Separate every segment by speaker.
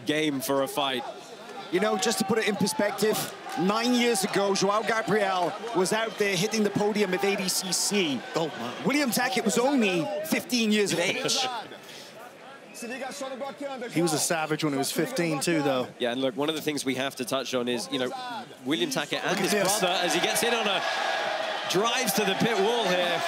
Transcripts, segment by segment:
Speaker 1: game for a fight.
Speaker 2: You know, just to put it in perspective, 9 years ago, Joao Gabriel was out there hitting the podium at ADCC.
Speaker 3: Oh,
Speaker 2: William Tackett was only 15 years of age.
Speaker 3: He was a savage when he was 15 too, though.
Speaker 1: Yeah, and look, one of the things we have to touch on is, you know, William Tackett and his brother, as he gets in on a drives to the pit wall here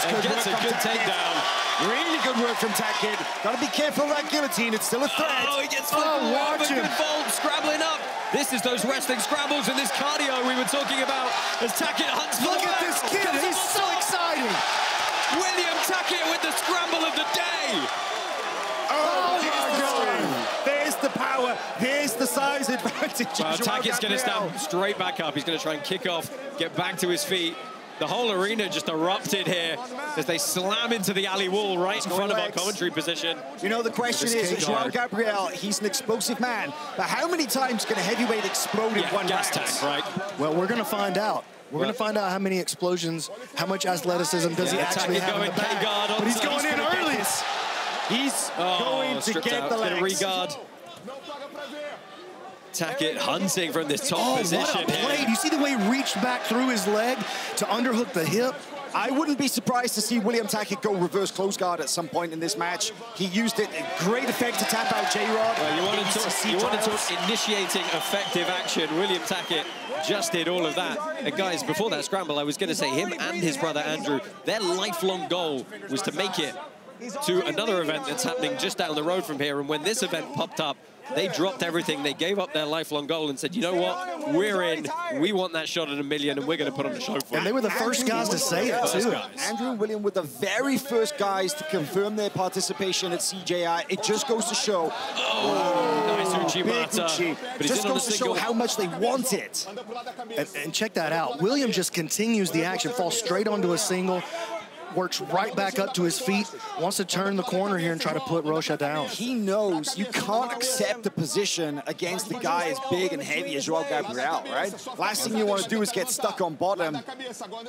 Speaker 1: and gets a good takedown.
Speaker 2: Really good work from Tackett. Got to be careful of that guillotine. It's still a threat.
Speaker 1: Oh, he gets watch him. Fold, scrabbling up. This is those wrestling scrambles and this cardio we were talking about as Tackett hunts for the
Speaker 3: Look at this kid. He's so exciting.
Speaker 1: William Tackett with the scramble of the day.
Speaker 2: Oh, my God. There's the power. There's the size advantage.
Speaker 1: Well, Tackett's going to stand straight back up. He's going to try and kick off, get back to his feet. The whole arena just erupted here as they slam into the alley wall right in front of our commentary position.
Speaker 2: You know, the question is, Joao Gabriel, he's an explosive man, but how many times can a heavyweight explode in one
Speaker 1: gas
Speaker 2: round?
Speaker 1: tank, right?
Speaker 3: Well, we're going to find out. We're going to find out how many explosions, how much athleticism does he actually have in the back. But he's going in early.
Speaker 2: He's going to get the legs.
Speaker 1: Re-guard. Tackett hunting from this top position.
Speaker 3: What a play. Do you see the way he reached back through his leg to underhook the hip?
Speaker 2: I wouldn't be surprised to see William Tackett go reverse close guard at some point in this match. He used it in great effect to tap out J-Rod.
Speaker 1: Well, you want to talk initiating effective action. William Tackett just did all of that. And guys, before that scramble, I was going to say him and his brother Andrew, their lifelong goal was to make it to another event that's happening just down the road from here. And when this event popped up, they dropped everything. They gave up their lifelong goal and said, you know what? We're in. We want that shot at $1 million, and we're going to put on the show for it.
Speaker 3: And they were the first guys to say it, too.
Speaker 2: Andrew and William were the very first guys to confirm their participation at CJI. It just goes to show.
Speaker 1: Nice Uchimata.
Speaker 2: But it just goes to show how much they want it.
Speaker 3: And check that out. William just continues the action, falls straight onto a single, works right back up to his feet, wants to turn the corner here and try to put Rocha down.
Speaker 2: He knows you can't accept a position against the guy as big and heavy as Joao Gabriel, right? Last thing you want to do is get stuck on bottom.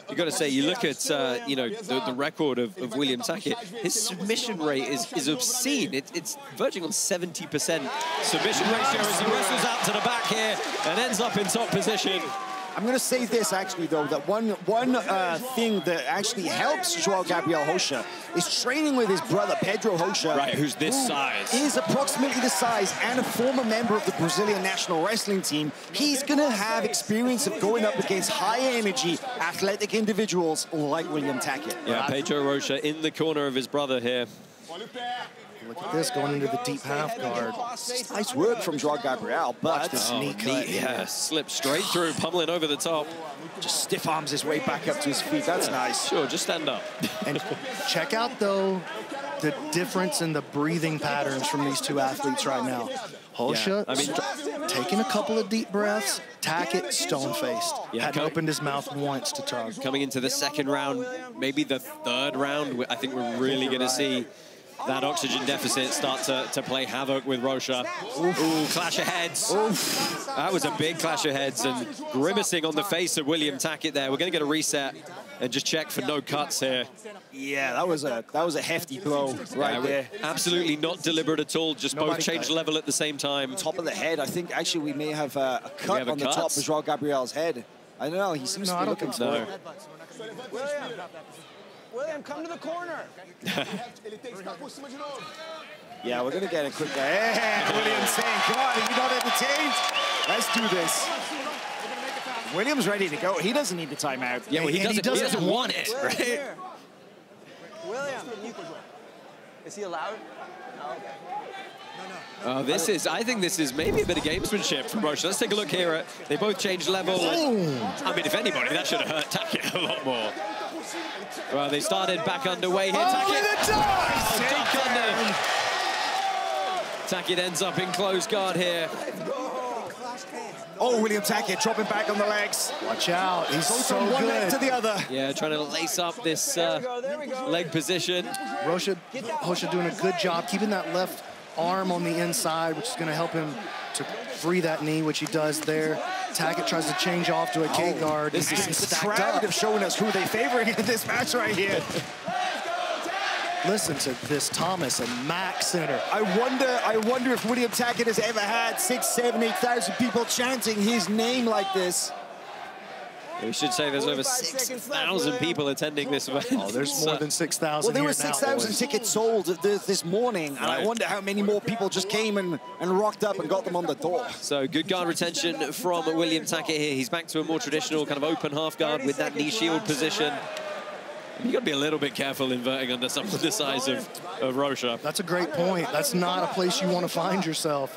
Speaker 1: You got to say, you look at you know, the record of William Tackett. His submission rate is obscene. It's verging on 70% submission ratio as he wrestles out to the back here and ends up in top position.
Speaker 2: I'm going to say this, actually, though, that one thing that actually helps Joao Gabriel Rocha is training with his brother, Pedro Rocha.
Speaker 1: Right, who's this size.
Speaker 2: Is approximately the size and a former member of the Brazilian national wrestling team. He's going to have experience of going up against high-energy, athletic individuals like William Tackett.
Speaker 1: Yeah, Pedro Rocha in the corner of his brother here.
Speaker 3: Look at this, going into the deep half guard.
Speaker 2: Nice work from Joao Gabriel, but
Speaker 3: watch the sneak cut.
Speaker 1: Yeah, slipped straight through, pummeling over the top.
Speaker 2: Just stiff arms his way back up to his feet. That's nice.
Speaker 1: Sure, just stand up.
Speaker 3: And check out, though, the difference in the breathing patterns from these two athletes right now. Rocha, taking a couple of deep breaths. Tackett, stone-faced. Hadn't opened his mouth once to talk.
Speaker 1: Coming into the second round, maybe the third round, I think we're really going to see that oxygen deficit start to play havoc with Rocha. Ooh, clash of heads. Oof. That was a big clash of heads, and grimacing on the face of William Tackett there. We're going to get a reset and just check for no cuts here.
Speaker 2: Yeah, that was a hefty blow right there.
Speaker 1: Absolutely not deliberate at all. Just both changed level at the same time.
Speaker 2: Top of the head. I think actually we may have a cut on the top of Joao Gabriel's head. I don't know. He seems to be looking for it.
Speaker 4: William, come to the corner.
Speaker 2: Yeah, we're going to get a quick... Yeah, William's saying, come on, are you not entertained? Let's do this. William's ready to go. He doesn't need the timeout.
Speaker 1: Yeah, well, he doesn't want it, right?
Speaker 4: William, is he allowed? No,
Speaker 1: okay. I think this is maybe a bit of gamesmanship from Rocha. Let's take a look here. They both changed level. I mean, if anybody, that should have hurt Tackett a lot more. Well, they started back underway here. Tackett ends up in close guard here.
Speaker 2: Oh, William Tackett dropping back on the legs.
Speaker 3: Watch out. He's so
Speaker 2: from one
Speaker 3: good.
Speaker 2: leg to the other.
Speaker 1: Yeah, trying to lace up this leg position.
Speaker 3: Rocha doing a good job keeping that left arm on the inside, which is going to help him to free that knee, which he does there. Tackett tries to change off to a K guard.
Speaker 2: This is the crowd of showing us who they favoring in this match right here.
Speaker 3: Listen to this Thomas and Mac Center.
Speaker 2: I wonder if William Tackett has ever had 6,000, 7,000, 8,000 people chanting his name like this.
Speaker 1: We should say there's over 6,000 people attending this event.
Speaker 3: Oh, there's more than 6,000.
Speaker 2: Well, there were 6,000 tickets sold this morning, and I wonder how many more people just came and rocked up and got them on the door.
Speaker 1: So good guard retention from William Tackett here. He's back to a more traditional kind of open half guard with that knee shield position. You've got to be a little bit careful inverting under someone the size of Rocha.
Speaker 3: That's a great point. That's not a place you want to find yourself.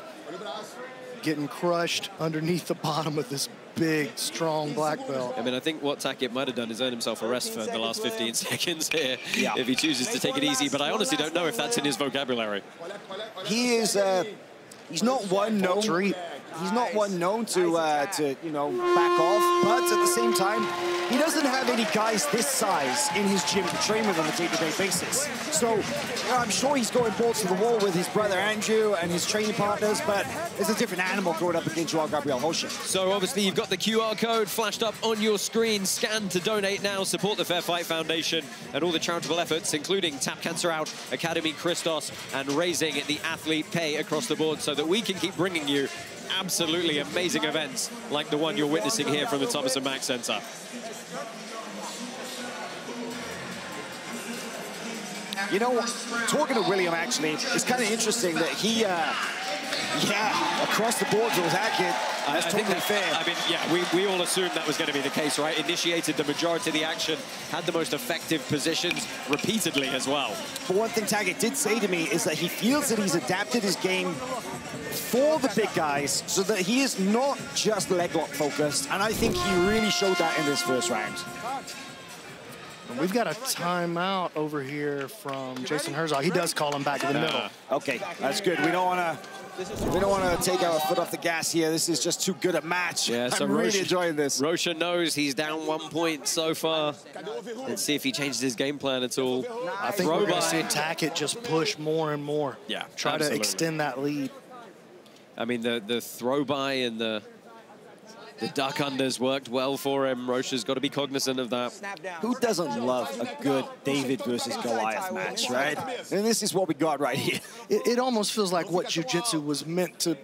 Speaker 3: Getting crushed underneath the bottom of this big, strong black belt.
Speaker 1: I mean, I think what Tackett might have done is earn himself a rest for the last 15 seconds here if he chooses to take it easy. But I honestly don't know if that's in his vocabulary.
Speaker 2: He is, he's not one known. He's not one known to you know, back off, but at the same time, he doesn't have any guys this size in his gym to train with on a day-to-day basis. So, you know, I'm sure he's going balls to the wall with his brother Andrew and his training partners, but it's a different animal going up against Joao Gabriel Rocha.
Speaker 1: So obviously you've got the QR code flashed up on your screen. Scan to donate now. Support the Fair Fight Foundation and all the charitable efforts, including Tap Cancer Out, Academy Christos, and raising the athlete pay across the board so that we can keep bringing you absolutely amazing events like the one you're witnessing here from the Thomas & Mack Center.
Speaker 2: You know, talking to William, actually, it's kind of interesting that he, yeah, across the board with Tackett, that's totally fair.
Speaker 1: I mean, yeah, we all assumed that was going to be the case, right? Initiated the majority of the action, had the most effective positions repeatedly as well.
Speaker 2: But one thing Tackett did say to me is that he feels that he's adapted his game for the big guys so that he is not just leg lock focused, and I think he really showed that in this first round.
Speaker 3: We've got a timeout over here from Jason Herzog. He does call him back in the middle.
Speaker 2: Okay, that's good. We don't want to take our foot off the gas here. This is just too good a match.
Speaker 1: Yeah, so
Speaker 2: I'm really enjoying this.
Speaker 1: Rocha knows he's down 1 point so far. Let's see if he changes his game plan at all.
Speaker 3: I think we're going to see Tackett just push more and more.
Speaker 1: Yeah,
Speaker 3: try to extend that lead.
Speaker 1: I mean, the throw by and the duck unders worked well for him. Rocha's got to be cognizant of that.
Speaker 2: Who doesn't love a good David versus Goliath match, right? And this is what we got right here.
Speaker 3: It almost feels like what jiu-jitsu was meant to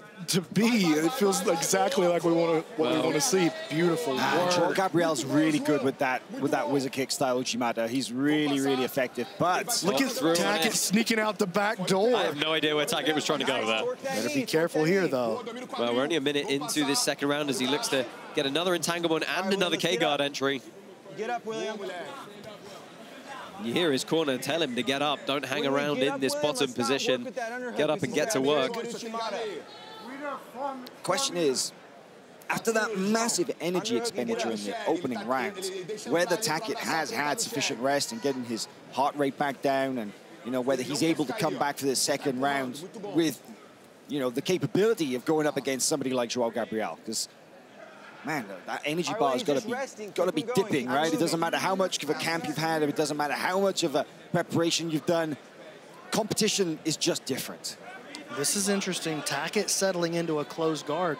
Speaker 3: be. It feels exactly like we want to see. Beautiful work.
Speaker 2: Joao Gabriel's really good with that wizard kick style Uchimata. He's really, really effective. But
Speaker 3: look at Tackett sneaking out the back door.
Speaker 1: I have no idea where Tackett was trying to go there.
Speaker 3: Better be careful here, though.
Speaker 1: Well, we're only a minute into this second round as he looks to get another entanglement and another K-guard entry.
Speaker 4: Get up, William.
Speaker 1: You hear his corner tell him to get up. Don't hang around in this bottom position. Get up and get to work.
Speaker 2: Question is, after that massive energy expenditure in the opening round, whether Tackett has had sufficient rest and getting his heart rate back down, and you know whether he's able to come back for this second round with, you know, the capability of going up against somebody like Joao Gabriel, because man, that energy bar has got to be dipping, right? It doesn't matter how much of a camp you've had, it doesn't matter how much of a preparation you've done. Competition is just different.
Speaker 3: This is interesting. Tackett settling into a closed guard.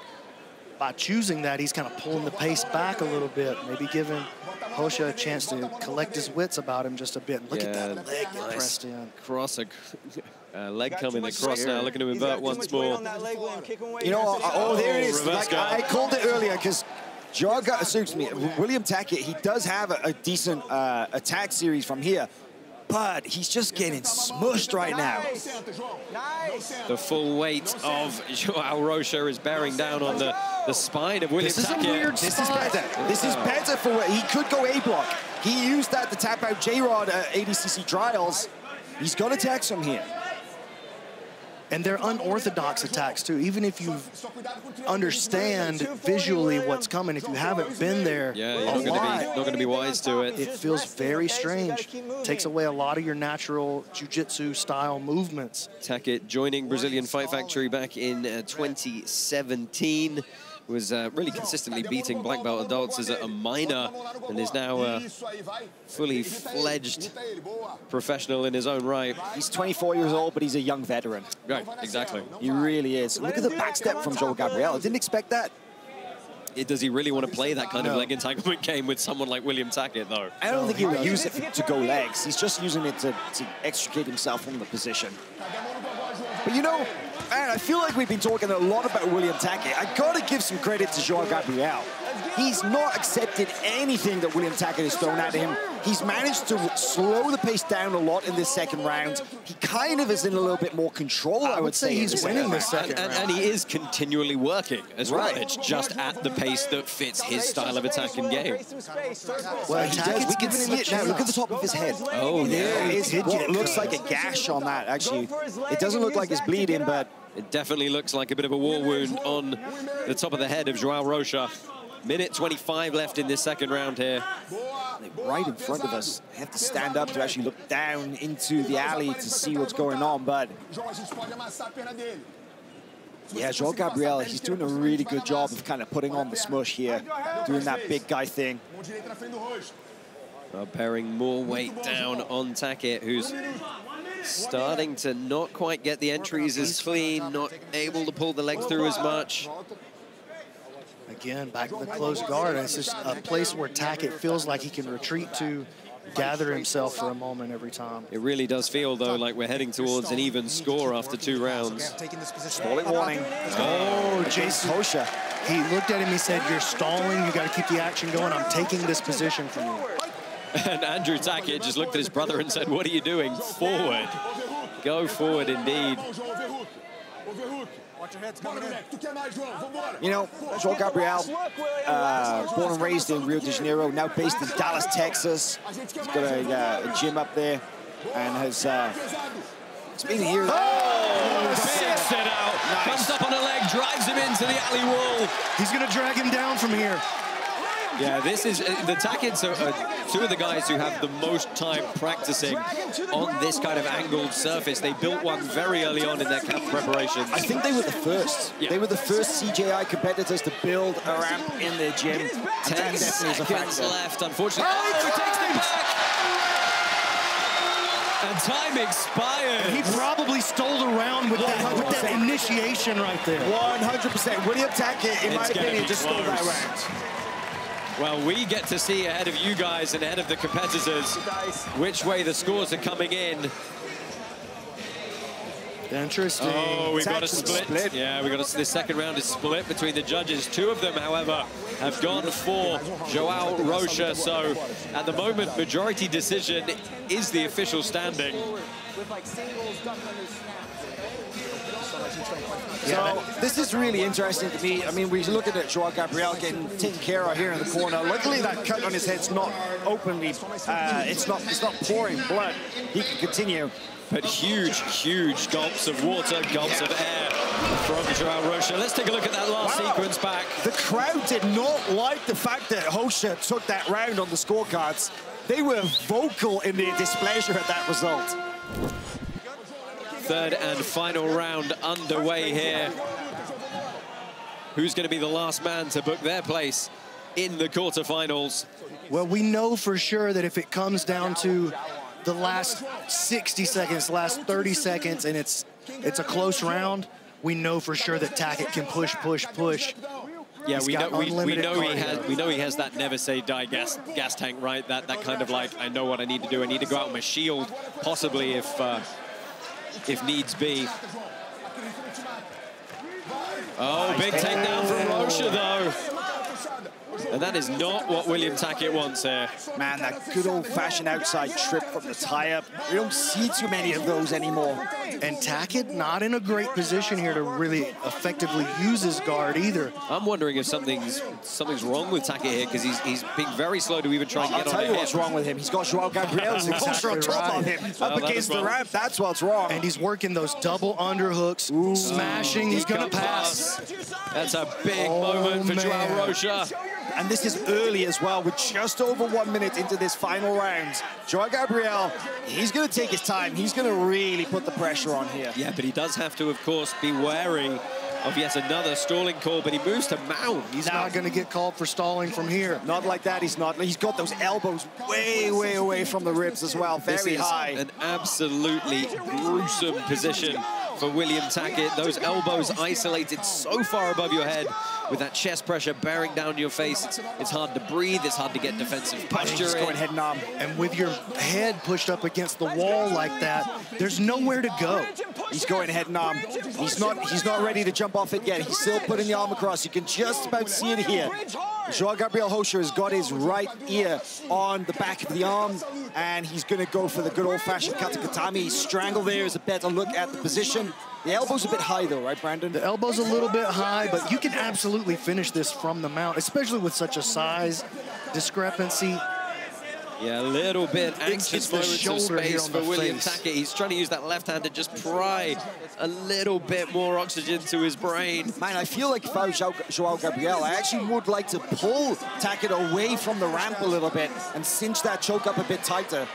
Speaker 3: By choosing that, he's kind of pulling the pace back a little bit, maybe giving Rocha a chance to collect his wits about him just a bit. Look at that leg that pressed in.
Speaker 1: Cross, leg coming across now, looking to invert once more.
Speaker 2: You know, oh, there it is. Like, I called it earlier because William Tackett, he does have a decent attack series from here, but he's just getting smushed right now.
Speaker 1: The full weight of Joao Rocha is bearing down on the spine of William Tackett.
Speaker 2: This is better. This is better for what he could go A-block. He used that to tap out J-Rod at ADCC trials. He's got attacks from here.
Speaker 3: And they're unorthodox attacks, too. Even if you understand visually what's coming, if you haven't been there
Speaker 1: you're not going to be wise to it.
Speaker 3: It feels very strange. Takes away a lot of your natural jiu-jitsu style movements.
Speaker 1: Tackett joining Brazilian Fight Factory back in 2017. Was really consistently beating black belt adults as a minor, and is now a fully fledged professional in his own right.
Speaker 2: He's 24 years old, but he's a young veteran.
Speaker 1: Right, exactly.
Speaker 2: He really is. Look at the back step from Joao Gabriel. I didn't expect that.
Speaker 1: Does he really want to play that kind of leg entanglement game with someone like William Tackett, though?
Speaker 2: I don't think he would use it to go legs. He's just using it to extricate himself from the position. But you know, man, I feel like we've been talking a lot about William Tackett. I gotta give some credit to Joao Gabriel. He's not accepted anything that William Tackett has thrown at him. He's managed to slow the pace down a lot in this second round. He kind of is in a little bit more control, I would say.
Speaker 3: He's winning this second round.
Speaker 1: And he is continually working as well. It's just at the pace that fits his style of attack and game.
Speaker 2: Well, he does. We can see it now. Look at the top of his head.
Speaker 1: Oh,
Speaker 2: there is what looks like a gash on that, actually. It doesn't look like it's bleeding, but...
Speaker 1: It definitely looks like a bit of a war wound on the top of the head of Joao Rocha. Minute 25 left in this second round here.
Speaker 2: Right in front of us. I have to stand up to actually look down into the alley to see what's going on, but... Yeah, Joao Gabriel, he's doing a really good job of kind of putting on the smush here, doing that big guy thing.
Speaker 1: Bearing more weight down on Tackett, who's starting to not quite get the entries as clean, not able to pull the legs through as much.
Speaker 3: Again, back to the closed guard. It's just a place where Tackett feels like he can retreat to, gather himself for a moment every time.
Speaker 1: It really does feel, though, like we're heading towards an even score after 2 rounds.
Speaker 2: Stalling warning.
Speaker 3: Oh, Jason Rocha. He looked at him, he said, you're stalling, you got to keep the action going. I'm taking this position from you.
Speaker 1: And Andrew Tackett just looked at his brother and said, what are you doing? Forward. Go forward, indeed.
Speaker 2: You know, Joao Gabriel, born and raised in Rio de Janeiro, now based in Dallas, Texas. He's got a gym up there and has been here.
Speaker 1: Oh, sits it out. Nice. Comes up on a leg, drives him into the alley wall.
Speaker 3: He's going to drag him down from here.
Speaker 1: Yeah, this is the Tacketts are two of the guys who have the most time practicing on this kind of angled surface. They built one very early on in their camp preparations.
Speaker 2: I think they were the first. Yeah. They were the first CJI competitors to build a ramp in their gym.
Speaker 1: 10 seconds left, unfortunately. Oh, he takes them back! And time expired.
Speaker 3: And he probably stole the round with that initiation right there.
Speaker 2: 100%. William Tackett, in my opinion, just stole that round.
Speaker 1: Well, we get to see ahead of you guys and ahead of the competitors which way the scores are coming in.
Speaker 3: Interesting.
Speaker 1: Oh, we've got a split. Yeah, we got this second round is split between the judges. 2 of them, however, have gone for Joao Rocha. So at the moment, majority decision is the official standing.
Speaker 2: So this is really interesting to me. I mean, we're looking at Joao Gabriel getting taken care of here in the corner. Luckily, that cut on his head's not openly, it's not pouring blood. He can continue.
Speaker 1: But huge gulps of water, gulps of air from Joao Rocha. Let's take a look at that last sequence back.
Speaker 2: The crowd did not like the fact that Rocha took that round on the scorecards. They were vocal in their displeasure at that result.
Speaker 1: Third and final round underway here. Who's going to be the last man to book their place in the quarterfinals?
Speaker 3: Well, we know for sure that if it comes down to the last 60 seconds, last 30 seconds, and it's a close round, we know for sure that Tackett can push.
Speaker 1: Yeah, we know he has that never say die gas tank, right? That kind of like, I know what I need to do. I need to go out with my shield, possibly if needs be. Oh, big takedown from Rocha, though. And that is not what William Tackett wants here.
Speaker 2: Man, that good old-fashioned outside trip from the tie-up. We don't see too many of those anymore.
Speaker 3: And Tackett not in a great position here to really effectively use his guard either.
Speaker 1: I'm wondering if something's wrong with Tackett here, because he's being very slow to even try and get on.
Speaker 2: I'll tell you what's wrong with him. He's got Joao Gabriel's extra on top of him. Up against the ramp, that's what's wrong.
Speaker 3: And he's working those double underhooks, smashing. He's going to pass.
Speaker 1: That's a big moment for Joao Rocha.
Speaker 2: And this is early as well. We're just over 1 minute into this final round. Joao Gabriel, he's going to take his time. He's going to really put the pressure on here.
Speaker 1: Yeah, but he does have to, of course, be wary of yet another stalling call, but he moves to mount.
Speaker 3: He's not going to get called for stalling from here.
Speaker 2: Not like that, he's not. He's got those elbows way away from the ribs as well, very high.
Speaker 1: An absolutely gruesome position for William Tackett. Those elbows isolated so far above your head with that chest pressure bearing down your face. It's hard to breathe. It's hard to get defensive posture in.
Speaker 2: Going head and arm.
Speaker 3: And with your head pushed up against the wall like that, there's nowhere to go.
Speaker 2: He's going head and arm. He's not ready to jump off it yet. He's still putting the arm across. You can just about see it here. Joao Gabriel Rocha has got his right ear on the back of the arm, and he's going to go for the good old-fashioned katakatame. Strangle there is a better look at the position. The elbow's a bit high, though, right, Brandon?
Speaker 3: The elbow's a little bit high, but you can absolutely finish this from the mount, especially with such a size discrepancy.
Speaker 1: Yeah, a little bit anxious moments of space for William Tackett. He's trying to use that left hand to just pry a little bit more oxygen to his brain.
Speaker 2: Man, I feel like if I was Joao Gabriel, I actually would like to pull Tackett away from the ramp a little bit and cinch that choke up a bit tighter.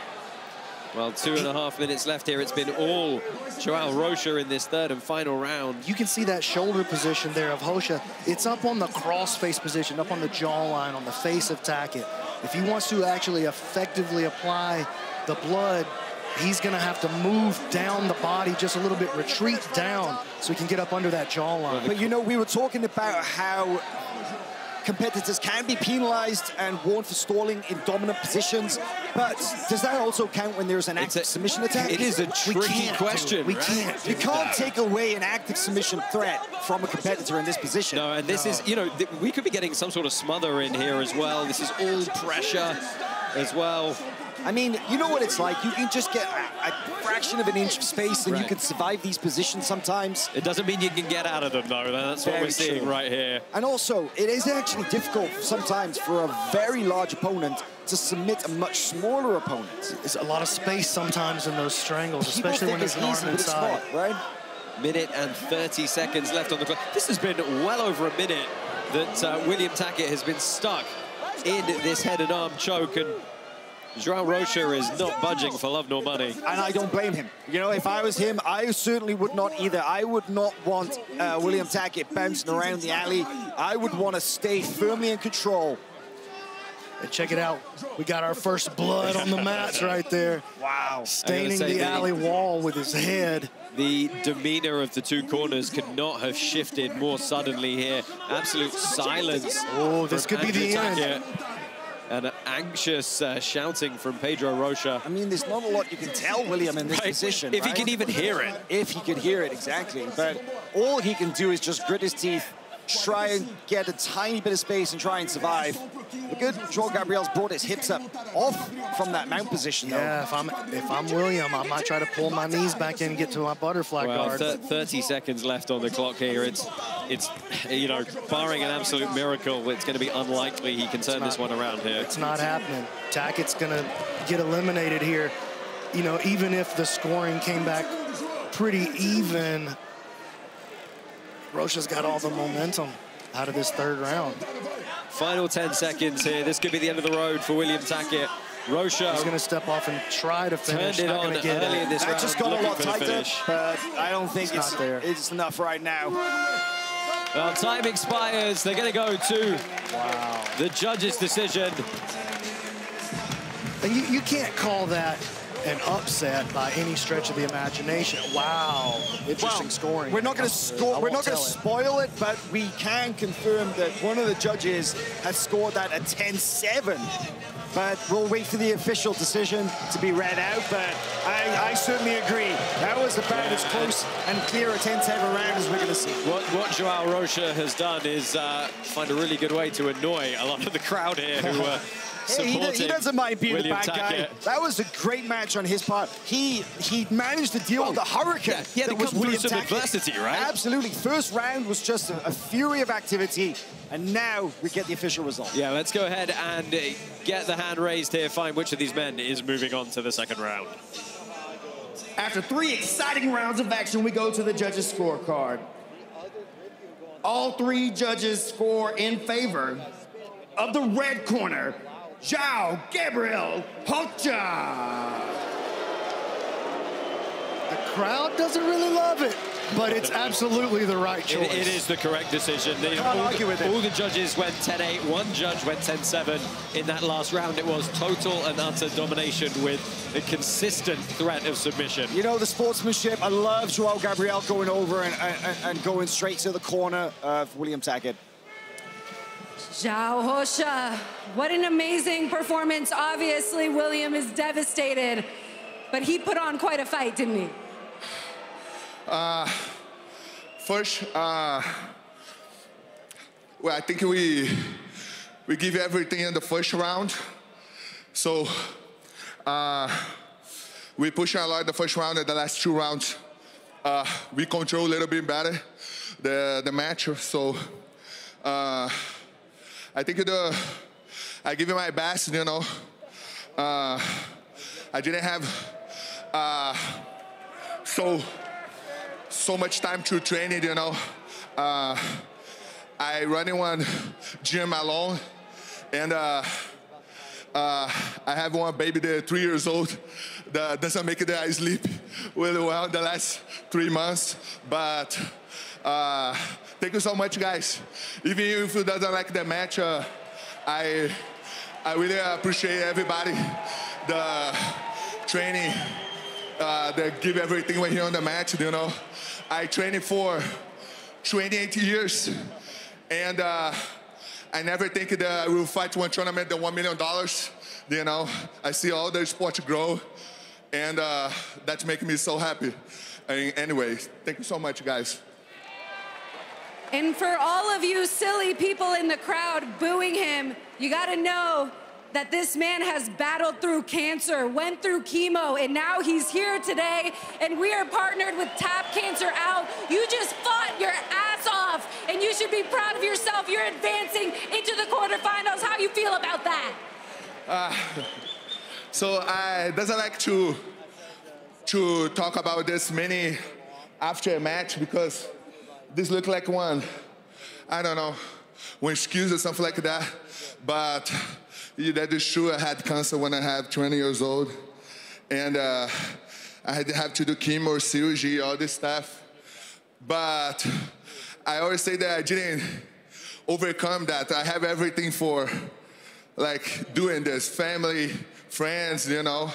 Speaker 1: Well, 2.5 minutes left here. It's been all Joao Rocha in this third and final round.
Speaker 3: You can see that shoulder position there of Rocha. It's up on the cross-face position, up on the jawline, on the face of Tackett. If he wants to actually effectively apply the blood, he's going to have to move down the body just a little bit, retreat down so he can get up under that jawline.
Speaker 2: But, you know, we were talking about how competitors can be penalized and warned for stalling in dominant positions, but does that also count when there's an active submission attack?
Speaker 1: It is a tricky question.
Speaker 2: We can't. You can't take away an active submission threat from a competitor in this position.
Speaker 1: No, and this is, you know, we could be getting some sort of smother in here as well. This is all pressure as well.
Speaker 2: I mean, you know what it's like. You can just get a fraction of an inch of space and you can survive these positions sometimes.
Speaker 1: It doesn't mean you can get out of them, though. That's what we're seeing right here.
Speaker 2: And also, it is actually difficult sometimes for a very large opponent to submit a much smaller opponent.
Speaker 3: There's a lot of space sometimes in those strangles, especially when there's an arm inside.
Speaker 2: Right?
Speaker 1: Minute and 30 seconds left on the clock. This has been well over a minute that William Tackett has been stuck in this head and arm choke, and Joao Rocha is not budging for love nor money.
Speaker 2: And I don't blame him. You know, if I was him, I certainly would not either. I would not want William Tackett bouncing around the alley. I would want to stay firmly in control.
Speaker 3: And check it out. We got our first blood on the mats right there.
Speaker 2: Wow.
Speaker 3: Staining the alley wall with his head.
Speaker 1: The demeanor of the two corners could not have shifted more suddenly here. Absolute silence.
Speaker 3: Oh, this could be the end.
Speaker 1: And anxious shouting from Pedro Rocha.
Speaker 2: I mean, there's not a lot you can tell William in this position.
Speaker 1: If he can even hear it.
Speaker 2: If he could hear it, exactly. But all he can do is just grit his teeth, try and get a tiny bit of space and try and survive. The good Joao Gabriel's brought his hips up off from that mount position, though.
Speaker 3: Yeah, if I'm William, I might try to pull my knees back in and get to my butterfly guard.
Speaker 1: 30 seconds left on the clock here. It's you know, barring an absolute miracle, it's going to be unlikely he can turn this one around here.
Speaker 3: It's not happening. Tackett's going to get eliminated here. You know, even if the scoring came back pretty even, Rocha's got all the momentum out of this third round.
Speaker 1: Final 10 seconds here. This could be the end of the road for William Tackett. Rocha
Speaker 3: is going to step off and try to finish.
Speaker 1: Turned it on early in this round.
Speaker 2: Just got a lot tighter, but I don't think
Speaker 3: it's not there.
Speaker 2: It's enough right now.
Speaker 1: Well, time expires. They're going to go to the judge's decision.
Speaker 3: And you can't call that an upset by any stretch of the imagination. Wow, interesting scoring.
Speaker 2: We're not going to score. We're not going to spoil it, but we can confirm that one of the judges has scored that a 10-7. But we'll wait for the official decision to be read out. But I certainly agree. That was about as close and clear a 10-7 round as we're going to see.
Speaker 1: What Joao Rocha has done is find a really good way to annoy a lot of the crowd here who
Speaker 2: he doesn't mind being the bad guy. That was a great match on his part. He managed to deal with the hurricane.
Speaker 1: Yeah, that was William Tackett. Adversity, right?
Speaker 2: Absolutely. First round was just a fury of activity, and now we get the official result.
Speaker 1: Yeah, let's go ahead and get the hand raised here, find which of these men is moving on to the second round.
Speaker 5: After 3 exciting rounds of action, we go to the judges' scorecard. All 3 judges score in favor of the red corner, Joao Gabriel Rocha.
Speaker 3: The crowd doesn't really love it. but it's absolutely the right choice.
Speaker 1: It is the correct decision.
Speaker 3: Can't argue with it.
Speaker 1: All the judges went 10-8. One judge went 10-7 in that last round. It was total and utter domination with a consistent threat of submission.
Speaker 2: You know, the sportsmanship, I love Joao Gabriel going over and going straight to the corner of William Tackett.
Speaker 6: Joao Rocha, what an amazing performance. Obviously, William is devastated, but he put on quite a fight, didn't he?
Speaker 7: First, well, I think we give everything in the first round. So we push a lot the first round and the last 2 rounds. We control a little bit better the match. So I think I give it my best, you know. I didn't have so much time to train it, you know. I run in one gym alone, and I have one baby that's 3 years old that doesn't make it that I sleep really well the last 3 months. But thank you so much, guys. Even if you doesn't like the match, I really appreciate everybody, the training, that give everything right here on the match, you know. I trained for 28 years, and I never think that I will fight one tournament the $1 million, you know. I see all the sports grow, and that's making me so happy. Anyway, thank you so much, guys.
Speaker 6: And for all of you silly people in the crowd booing him, you gotta know that this man has battled through cancer, went through chemo, and now he's here today, and we are partnered with Tap Cancer Out. You just fought your ass off, and you should be proud of yourself. You're advancing into the quarterfinals. How you feel about that?
Speaker 7: So I doesn't like to talk about this many after a match, because this look like one, I don't know, one excuse or something like that. But that is true. I had cancer when I had 20 years old. And I had to have to do chemo, surgery, all this stuff. But I always say that I didn't overcome that. I have everything for, like, doing this. Family, friends, you know.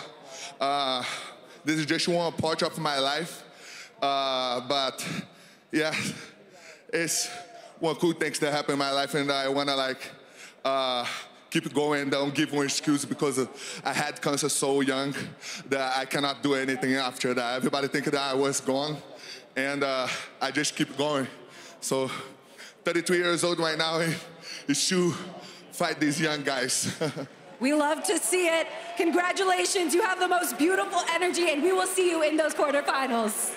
Speaker 7: This is just one part of my life. But, yeah, it's one cool thing that happened in my life, and I want to, like, keep going, don't give one excuse, because I had cancer so young that I cannot do anything after that. Everybody think that I was gone, and I just keep going. So 33 years old right now, it's to fight these young guys.
Speaker 6: We love to see it. Congratulations, you have the most beautiful energy, and we will see you in those quarterfinals.